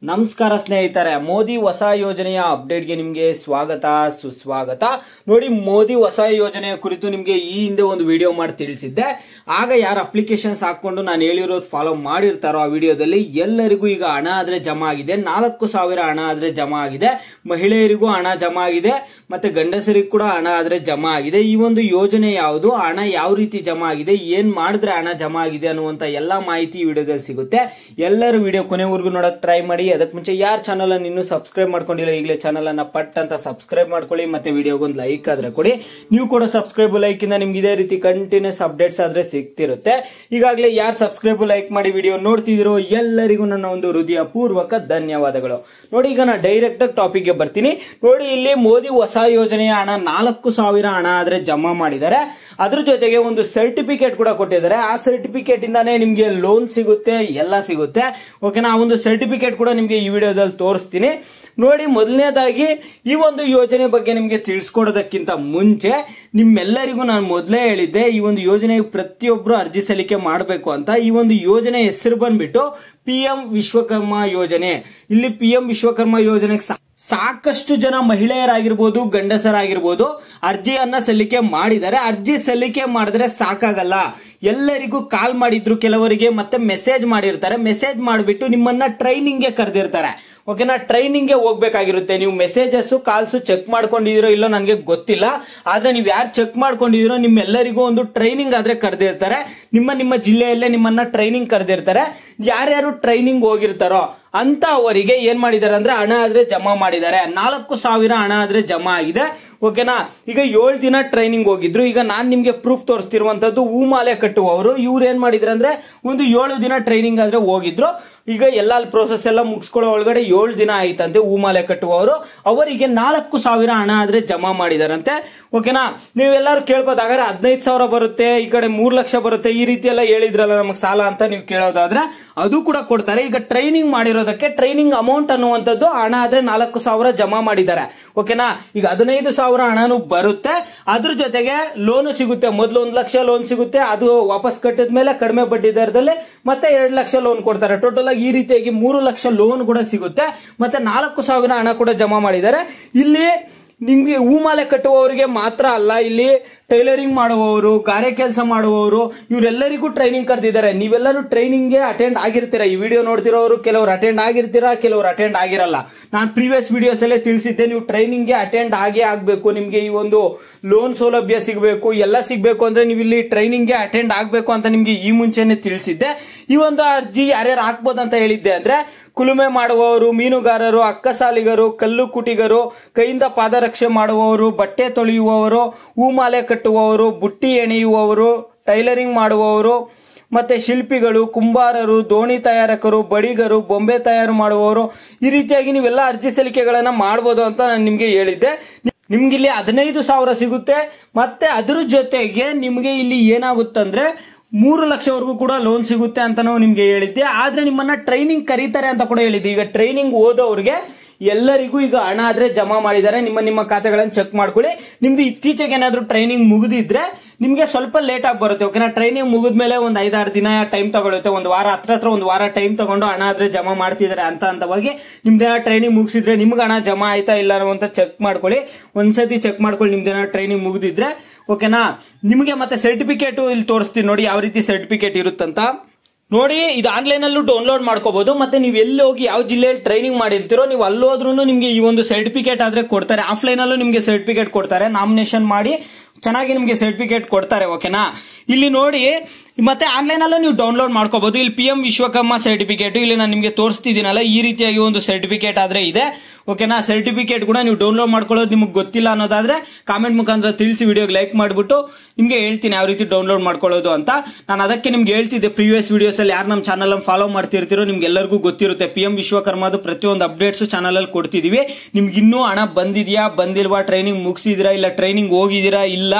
ನಮಸ್ಕಾರ ಸ್ನೇಹಿತರೆ, ಮೋದಿ ಹೊಸ ಯೋಜನೆಯ ಅಪ್ಡೇಟ್ಗೆ ನಿಮಗೆ ಸ್ವಾಗತ ಸುಸ್ವಾಗತ. ನೋಡಿ, ಮೋದಿ ಹೊಸ ಯೋಜನೆಯ ಕುರಿತು ನಿಮಗೆ ಈ ಹಿಂದೆ ಒಂದು ವಿಡಿಯೋ ಮಾಡಿ ತಿಳಿಸಿದ್ದೆ. ಆಗ ಯಾರು ಅಪ್ಲಿಕೇಶನ್ಸ್ ಹಾಕೊಂಡು ನಾನು ಹೇಳಿರೋದು ಫಾಲೋ ಮಾಡಿರ್ತಾರೋ ಆ ವಿಡಿಯೋದಲ್ಲಿ ಎಲ್ಲರಿಗೂ ಈಗ ಹಣ ಆದ್ರೆ ಜಮಾ ಆಗಿದೆ. 4,000 ಹಣ ಆದ್ರೆ ಜಮಾ ಆಗಿದೆ. ಮಹಿಳೆಯರಿಗೂ ಹಣ ಜಮಾ ಆಗಿದೆ, ಮತ್ತೆ ಗಂಡಸರಿಗೂ ಕೂಡ ಹಣ ಆದ್ರೆ ಜಮಾ ಆಗಿದೆ. ಈ ಒಂದು ಯೋಜನೆ ಯಾವುದು, ಹಣ ಯಾವ ರೀತಿ ಜಮಾ ಆಗಿದೆ, ಏನ್ ಮಾಡಿದ್ರೆ ಹಣ ಜಮಾ ಆಗಿದೆ ಅನ್ನುವಂತ ಎಲ್ಲಾ ಮಾಹಿತಿ ವಿಡಿಯೋದಲ್ಲಿ ಸಿಗುತ್ತೆ. ಎಲ್ಲರೂ ವಿಡಿಯೋ ಕೊನೆವರೆಗೂ ನೋಡಕ್ ಟ್ರೈ ಮಾಡಿ. ಅದಕ್ಕೆ ಮುಂಚೆ ಯಾರು ಚಾನಲ್ ಅನ್ನು ಇನ್ನೂ ಸಬ್ಸ್ಕ್ರೈಬ್ ಮಾಡ್ಕೊಂಡಿಲ್ಲ, ಈಗಲೇ ಚಾನಲ್ ಅನ್ನ ಪಟ್ ಅಂತ ಸಬ್ಸ್ಕ್ರೈಬ್ ಮಾಡ್ಕೊಳ್ಳಿ. ಮತ್ತೆ ವಿಡಿಯೋಗೊಂದು ಲೈಕ್ ಆದ್ರೆ ಕೊಡಿ. ನೀವು ಕೂಡ ಸಬ್ಸ್ಕ್ರೈಬ್ ಲೈಕ್ ಇಂದ ನಿಮ್ಗೆ ಇದೇ ರೀತಿ ಕಂಟಿನ್ಯೂಸ್ ಅಪ್ಡೇಟ್ಸ್ ಆದ್ರೆ ಸಿಗ್ತಿರುತ್ತೆ. ಈಗಾಗಲೇ ಯಾರು ಸಬ್ಸ್ಕ್ರೈಬ್ ಲೈಕ್ ಮಾಡಿ ವಿಡಿಯೋ ನೋಡ್ತಿದಿರೋ ಎಲ್ಲರಿಗೂ ನನ್ನ ಒಂದು ಹೃದಯ ಪೂರ್ವಕ ಧನ್ಯವಾದಗಳು. ನೋಡಿ, ಈಗ ನಾನು ಡೈರೆಕ್ಟ್ ಟಾಪಿಕ್ ಗೆ ಬರ್ತೀನಿ. ನೋಡಿ, ಇಲ್ಲಿ ಮೋದಿ ಹೊಸ ಯೋಜನೆಯ ಹಣ 4,000 ಹಣ ಆದ್ರೆ ಜಮಾ ಮಾಡಿದ್ದಾರೆ. ಅದ್ರ ಜೊತೆಗೆ ಒಂದು ಸರ್ಟಿಫಿಕೇಟ್ ಕೂಡ ಕೊಟ್ಟಿದ್ದಾರೆ. ಆ ಸರ್ಟಿಫಿಕೇಟ್ ಇಂದಾನೇ ನಿಮ್ಗೆ ಲೋನ್ ಸಿಗುತ್ತೆ, ಎಲ್ಲ ಸಿಗುತ್ತೆ. ಓಕೆನಾ, ಆ ಒಂದು ಸರ್ಟಿಫಿಕೇಟ್ ಕೂಡ ನಿಮ್ಗೆ ಈ ವಿಡಿಯೋದಲ್ಲಿ ತೋರಿಸ್ತೀನಿ. ನೋಡಿ, ಮೊದಲನೇದಾಗಿ ಈ ಒಂದು ಯೋಜನೆ ಬಗ್ಗೆ ನಿಮ್ಗೆ ತಿಳಿಸ್ಕೊಡೋದಕ್ಕಿಂತ ಮುಂಚೆ ನಿಮ್ಮೆಲ್ಲರಿಗೂ ನಾನು ಮೊದಲೇ ಹೇಳಿದ್ದೆ, ಈ ಒಂದು ಯೋಜನೆಗೆ ಪ್ರತಿಯೊಬ್ರು ಅರ್ಜಿ ಸಲ್ಲಿಕೆ ಮಾಡಬೇಕು ಅಂತ. ಈ ಒಂದು ಯೋಜನೆ ಹೆಸರು ಬಂದ್ಬಿಟ್ಟು PM ವಿಶ್ವಕರ್ಮ ಯೋಜನೆ. ಇಲ್ಲಿ PM ವಿಶ್ವಕರ್ಮ ಯೋಜನೆಗೆ ಸಾಕಷ್ಟು ಜನ ಮಹಿಳೆಯರಾಗಿರ್ಬೋದು, ಗಂಡಸರಾಗಿರ್ಬೋದು ಅರ್ಜಿಯನ್ನ ಸಲ್ಲಿಕೆ ಮಾಡಿದ್ದಾರೆ. ಅರ್ಜಿ ಸಲ್ಲಿಕೆ ಮಾಡಿದ್ರೆ ಸಾಕಾಗಲ್ಲ, ಎಲ್ಲರಿಗೂ ಕಾಲ್ ಮಾಡಿದ್ರು, ಕೆಲವರಿಗೆ ಮತ್ತೆ ಮೆಸೇಜ್ ಮಾಡಿರ್ತಾರೆ. ಮೆಸೇಜ್ ಮಾಡಿಬಿಟ್ಟು ನಿಮ್ಮನ್ನ ಟ್ರೈನಿಂಗ್ ಗೆ ಕರೆದಿರ್ತಾರೆ. ಓಕೆನಾ, ಟ್ರೈನಿಂಗ್ ಗೆ ಹೋಗ್ಬೇಕಾಗಿರುತ್ತೆ. ನೀವು ಮೆಸೇಜಸ್ ಕಾಲ್ಸ್ ಚೆಕ್ ಮಾಡ್ಕೊಂಡಿದಿರೋ ಇಲ್ಲೋ ನನಗೆ ಗೊತ್ತಿಲ್ಲ, ಆದ್ರೆ ನೀವು ಯಾರು ಚೆಕ್ ಮಾಡ್ಕೊಂಡಿದಿರೋ ನಿಮ್ಮೆಲ್ಲರಿಗೂ ಒಂದು ಟ್ರೈನಿಂಗ್ ಆದ್ರೆ ಕರೆದಿರ್ತಾರೆ. ನಿಮ್ಮ ಜಿಲ್ಲೆಯಲ್ಲೇ ನಿಮ್ಮನ್ನ ಟ್ರೈನಿಂಗ್ ಕರೆದಿರ್ತಾರೆ. ಯಾರ್ಯಾರು ಟ್ರೈನಿಂಗ್ ಹೋಗಿರ್ತಾರೋ ಅಂತ ಅವರಿಗೆ ಏನ್ ಮಾಡಿದ್ದಾರೆ ಅಂದ್ರೆ ಹಣ ಆದ್ರೆ ಜಮಾ ಮಾಡಿದ್ದಾರೆ. 4,000 ಹಣ ಆದ್ರೆ ಜಮಾ ಆಗಿದೆ. ಓಕೆನಾ, ಈಗ 7 ದಿನ ಟ್ರೈನಿಂಗ್ ಹೋಗಿದ್ರು. ಈಗ ನಾನ್ ನಿಮ್ಗೆ ಪ್ರೂಫ್ ತೋರಿಸ್ತಿರುವಂತದ್ದು ಹೂಮಾಲೆ ಕಟ್ಟುವವರು. ಇವ್ರು ಏನ್ ಮಾಡಿದ್ರು ಅಂದ್ರೆ ಒಂದು 7 ದಿನ ಟ್ರೈನಿಂಗ್ ಆದ್ರೆ ಹೋಗಿದ್ರು. ಈಗ ಎಲ್ಲ ಪ್ರೋಸೆಸ್ ಎಲ್ಲ ಮುಗಿಸ್ಕೊಳ್ಳೋ ಒಳಗಡೆ 7 ದಿನ ಆಯ್ತಂತೆ. ಹೂಮಾಲೆ ಕಟ್ಟುವವರು ಅವರಿಗೆ 4,000 ಹಣ ಆದ್ರೆ ಜಮಾ ಮಾಡಿದಾರಂತೆ. ಓಕೆನಾ, ನೀವೆಲ್ಲರೂ ಕೇಳ್ಬೋದು, ಹಾಗಾದ್ರೆ 15,000 ಬರುತ್ತೆ, ಈ ಕಡೆ 3 ಲಕ್ಷ ಬರುತ್ತೆ, ಈ ರೀತಿ ಎಲ್ಲ ಹೇಳಿದ್ರಲ್ಲ ನಮಗೆ ಸಾಲ ಅಂತ ನೀವು ಕೇಳೋದಾದ್ರೆ ಅದು ಕೂಡ ಕೊಡ್ತಾರೆ. ಈಗ ಟ್ರೈನಿಂಗ್ ಮಾಡಿರೋದಕ್ಕೆ ಟ್ರೈನಿಂಗ್ ಅಮೌಂಟ್ ಅನ್ನುವಂಥದ್ದು ಹಣ ಆದ್ರೆ 4,000 ಜಮಾ ಮಾಡಿದ್ದಾರೆ. ಓಕೆನಾ, ಈಗ 15,000 ಹಣನು ಬರುತ್ತೆ. ಅದ್ರ ಜೊತೆಗೆ ಲೋನ್ ಸಿಗುತ್ತೆ. ಮೊದಲು 1 ಲಕ್ಷ ಲೋನ್ ಸಿಗುತ್ತೆ, ಅದು ವಾಪಸ್ ಕಟ್ಟಿದ ಮೇಲೆ ಕಡಿಮೆ ಬಡ್ಡಿ ದರದಲ್ಲಿ ಮತ್ತೆ 2 ಲಕ್ಷ ಲೋನ್ ಕೊಡ್ತಾರೆ. ಟೋಟಲ್ ಆಗಿ ಈ ರೀತಿಯಾಗಿ 3 ಲಕ್ಷ ಲೋನ್ ಕೂಡ ಸಿಗುತ್ತೆ. ಮತ್ತೆ 4,000 ಹಣ ಕೂಡ ಜಮಾ ಮಾಡಿದ್ದಾರೆ. ಇಲ್ಲಿ ನಿಮ್ಗೆ ಹೂಮಾಲೆ ಕಟ್ಟುವವರಿಗೆ ಮಾತ್ರ ಅಲ್ಲ, ಇಲ್ಲಿ ಟೈಲರಿಂಗ್ ಮಾಡುವವರು, ಗಾರೆ ಕೆಲಸ ಮಾಡುವವರು, ಇವರೆಲ್ಲರಿಗೂ ಟ್ರೈನಿಂಗ್ ಕರೆದಿದ್ದಾರೆ. ನೀವೆಲ್ಲರೂ ಟ್ರೈನಿಂಗ್ ಗೆ ಅಟೆಂಡ್ ಆಗಿರ್ತೀರಾ. ಈ ವಿಡಿಯೋ ನೋಡ್ತಿರೋರು ಕೆಲವರು ಅಟೆಂಡ್ ಆಗಿರ್ತೀರಾ, ಕೆಲವರು ಅಟೆಂಡ್ ಆಗಿರಲ್ಲ. ನಾನು ಪ್ರೀವಿಯಸ್ ವಿಡಿಯೋಸ್ ಅಲ್ಲೇ ತಿಳಿಸಿದ್ದೆ, ನೀವು ಟ್ರೈನಿಂಗ್ ಗೆ ಅಟೆಂಡ್ ಆಗೇ ಆಗ್ಬೇಕು. ನಿಮ್ಗೆ ಈ ಒಂದು ಲೋನ್ ಸೌಲಭ್ಯ ಸಿಗಬೇಕು, ಎಲ್ಲ ಸಿಗಬೇಕು ಅಂದ್ರೆ ನೀವು ಇಲ್ಲಿ ಟ್ರೈನಿಂಗ್ ಗೆ ಅಟೆಂಡ್ ಆಗ್ಬೇಕು ಅಂತ ನಿಮ್ಗೆ ಈ ಮುಂಚೆನೆ ತಿಳಿಸಿದ್ದೆ. ಈ ಒಂದು ಅರ್ಜಿ ಯಾರ್ಯಾರು ಹಾಕ್ಬೋದು ಅಂತ ಹೇಳಿದ್ದೆ ಅಂದ್ರೆ ಕುಲುಮೆ ಮಾಡುವವರು, ಮೀನುಗಾರರು, ಅಕ್ಕಸಾಲಿಗರು, ಕಲ್ಲು ಕುಟಿಗರು, ಕೈಯಿಂದ ಪಾದರಕ್ಷೆ ಮಾಡುವವರು, ಬಟ್ಟೆ ತೊಳೆಯುವವರು, ಹೂಮಾಲೆ ಕಟ್ಟುವವರು, ಬುಟ್ಟಿ ಎಣೆಯುವವರು, ಟೈಲರಿಂಗ್ ಮಾಡುವವರು, ಮತ್ತೆ ಶಿಲ್ಪಿಗಳು, ಕುಂಬಾರರು, ದೋಣಿ ತಯಾರಕರು, ಬಡಿಗರು, ಬೊಂಬೆ ತಯಾರು ಮಾಡುವವರು, ಈ ರೀತಿಯಾಗಿ ನೀವೆಲ್ಲ ಅರ್ಜಿ ಸಲ್ಲಿಕೆಗಳನ್ನ ಮಾಡಬಹುದು ಅಂತ ನಾನು ನಿಮ್ಗೆ ಹೇಳಿದ್ದೆ. ನಿಮ್ಗೆ ಇಲ್ಲಿ 15,000 ಸಿಗುತ್ತೆ. ಮತ್ತೆ ಅದ್ರ ಜೊತೆಗೆ ನಿಮ್ಗೆ ಇಲ್ಲಿ ಏನಾಗುತ್ತಂದ್ರೆ 3 ಲಕ್ಷವರೆಗೂ ಕೂಡ ಲೋನ್ ಸಿಗುತ್ತೆ ಅಂತ ನಾವು ನಿಮ್ಗೆ ಹೇಳಿದ್ದೆ. ಆದ್ರೆ ನಿಮ್ಮನ್ನ ಟ್ರೈನಿಂಗ್ ಕರೀತಾರೆ ಅಂತ ಕೂಡ ಹೇಳಿದ್ದೆ. ಈಗ ಟ್ರೈನಿಂಗ್ ಓದೋರಿಗೆ ಎಲ್ಲರಿಗೂ ಈಗ ಹಣ ಆದ್ರೆ ಜಮಾ ಮಾಡಿದ್ದಾರೆ. ನಿಮ್ಮ ಖಾತೆಗಳನ್ನು ಚೆಕ್ ಮಾಡ್ಕೊಳ್ಳಿ. ನಿಮ್ದು ಇತ್ತೀಚೆಗೆ ಏನಾದ್ರು ಟ್ರೈನಿಂಗ್ ಮುಗಿದಿದ್ರೆ ನಿಮ್ಗೆ ಸ್ವಲ್ಪ ಲೇಟ್ ಆಗಿ ಬರುತ್ತೆ. ಓಕೆನಾ, ಟ್ರೈನಿಂಗ್ ಮುಗಿದ್ಮೇಲೆ ಒಂದು 5-6 ದಿನ ಟೈಮ್ ತಗೊಳುತ್ತೆ. ಒಂದು ವಾರ, ಹತ್ರ 1 ವಾರ ಟೈಮ್ ತಗೊಂಡು ಹಣ ಆದ್ರೆ ಜಮಾ ಮಾಡ್ತಿದ್ದಾರೆ ಹಂತವಾಗಿ. ನಿಮ್ದೇನ ಟ್ರೈನಿಂಗ್ ಮುಗಿಸಿದ್ರೆ ನಿಮ್ಗೆ ಹಣ ಜಮಾ ಆಯ್ತಾ ಇಲ್ಲ ಅಂತ ಚೆಕ್ ಮಾಡ್ಕೊಳ್ಳಿ. ಒಂದ್ಸತಿ ಚೆಕ್ ಮಾಡ್ಕೊಳ್ಳಿ ನಿಮ್ದೇನ ಟ್ರೈನಿಂಗ್ ಮುಗಿದಿದ್ರೆ. ಓಕೆನಾ, ನಿಮಗೆ ಮತ್ತೆ ಸರ್ಟಿಫಿಕೇಟ್ ಇಲ್ಲಿ ತೋರಿಸ್ತೀನಿ ನೋಡಿ ಯಾವ ರೀತಿ ಸರ್ಟಿಫಿಕೇಟ್ ಇರುತ್ತಂತ. ನೋಡಿ, ಇದು ಆನ್ಲೈನ್ ಅಲ್ಲೂ ಡೌನ್ಲೋಡ್ ಮಾಡ್ಕೋಬಹುದು. ಮತ್ತೆ ನೀವು ಎಲ್ಲಿ ಹೋಗಿ ಯಾವ ಜಿಲ್ಲೆಯಲ್ಲಿ ಟ್ರೈನಿಂಗ್ ಮಾಡಿರ್ತೀರೋ ನೀವು ಅಲ್ಲೋದ್ರೂ ನಿಮ್ಗೆ ಈ ಒಂದು ಸರ್ಟಿಫಿಕೇಟ್ ಆದ್ರೆ ಕೊಡ್ತಾರೆ. ಆಫ್ಲೈನ್ ಅಲ್ಲೂ ನಿಮ್ಗೆ ಸರ್ಟಿಫಿಕೇಟ್ ಕೊಡ್ತಾರೆ. ನಾಮಿನೇಷನ್ ಮಾಡಿ ಚೆನ್ನಾಗಿ ನಿಮ್ಗೆ ಸರ್ಟಿಫಿಕೇಟ್ ಕೊಡ್ತಾರೆ. ಓಕೆನಾ, ಇಲ್ಲಿ ನೋಡಿ, ಮತ್ತೆ ಆನ್ಲೈನ್ ಅಲ್ಲೂ ನೀವು ಡೌನ್ಲೋಡ್ ಮಾಡ್ಕೋಬಹುದು. ಇಲ್ಲಿ PM ವಿಶ್ವಕರ್ಮ ಸರ್ಟಿಫಿಕೇಟ್ ಇಲ್ಲಿ ನಾನು ನಿಮ್ಗೆ ತೋರಿಸ್ತಿದ್ದೀನಲ್ಲ, ಈ ರೀತಿಯಾಗಿ ಒಂದು ಸರ್ಟಿಫಿಕೇಟ್ ಆದ್ರೆ ಇದೆ. ಓಕೆನಾ, ಸರ್ಟಿಫಿಕೇಟ್ ಕೂಡ ನೀವು ಡೌನ್ಲೋಡ್ ಮಾಡ್ಕೊಳ್ಳೋದು ನಿಮ್ಗೆ ಗೊತ್ತಿಲ್ಲ ಅನ್ನೋದಾದ್ರೆ ಕಾಮೆಂಟ್ ಮುಖಾಂತರ ತಿಳಿಸಿ, ವಿಡಿಯೋಗೆ ಲೈಕ್ ಮಾಡ್ಬಿಟ್ಟು ನಿಮ್ಗೆ ಹೇಳ್ತೀನಿ ಯಾವ ರೀತಿ ಡೌನ್ಲೋಡ್ ಮಾಡ್ಕೊಳ್ಳೋದು ಅಂತ. ನಾನು ಅದಕ್ಕೆ ನಿಮ್ಗೆ ಹೇಳ್ತಿದ್ದೆ ಪ್ರೀವಿಯಸ್ ವಿಡಿಯೋಸ್ ಅಲ್ಲಿ. ಯಾರು ನಮ್ಮ ಚಾನಲ್ ಫಾಲೋ ಮಾಡ್ತಿರ್ತೀರೋ ನಿಮ್ಗೆಲ್ಲರಿಗೂ ಗೊತ್ತಿರುತ್ತೆ, PM ವಿಶ್ವಕರ್ಮದು ಪ್ರತಿಯೊಂದು ಅಪ್ಡೇಟ್ಸ್ ಚಾನಲ್ ಅಲ್ಲಿ ಕೊಡ್ತಿದೀವಿ. ನಿಮ್ಗೆ ಇನ್ನೂ ಹಣ ಬಂದಿದ್ಯಾ, ಬಂದಿಲ್ವಾ, ಟ್ರೈನಿಂಗ್ ಮುಗಿಸಿದಿರಾ ಇಲ್ಲ ಟ್ರೈನಿಂಗ್ ಹೋಗಿದ್ದೀರಾ ಇಲ್ಲ,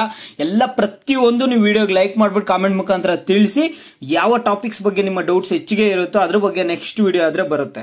ಎಲ್ಲ ಪ್ರತಿಯೊಂದು ನೀವು ವಿಡಿಯೋಗೆ ಲೈಕ್ ಮಾಡ್ಬಿಟ್ಟು ಕಾಮೆಂಟ್ ಮುಖಾಂತರ ತಿಳಿಸಿ. ಯಾವ ಟಾಪಿಕ್ಸ್ ಬಗ್ಗೆ ನಿಮ್ಮ ಡೌಟ್ಸ್ ಹೆಚ್ಚಿಗೆ ಇರುತ್ತೋ ಅದ್ರ ಬಗ್ಗೆ ನೆಕ್ಸ್ಟ್ ವಿಡಿಯೋ ಆದ್ರೆ ಬರುತ್ತೆ.